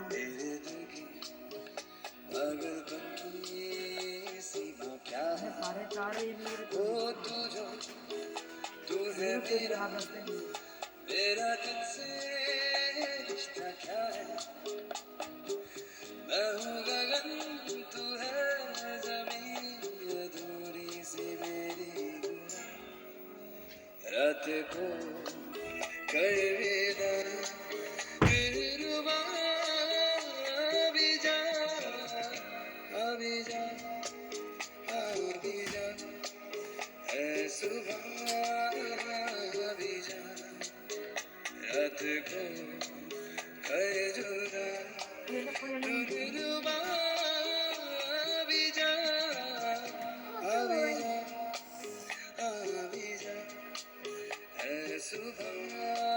तेरे दिल की पागलपन सीमा क्या है वो तू है मेरा तुझसे रिश्ता क्या है मैं हूँ गगन तू है जमीन अधूरी सी मेरी रात को कर विदा दिलरुबा अभी जा है सुबह अभी जा रात को है जुदा दिलरुबा अभी जा है सुबह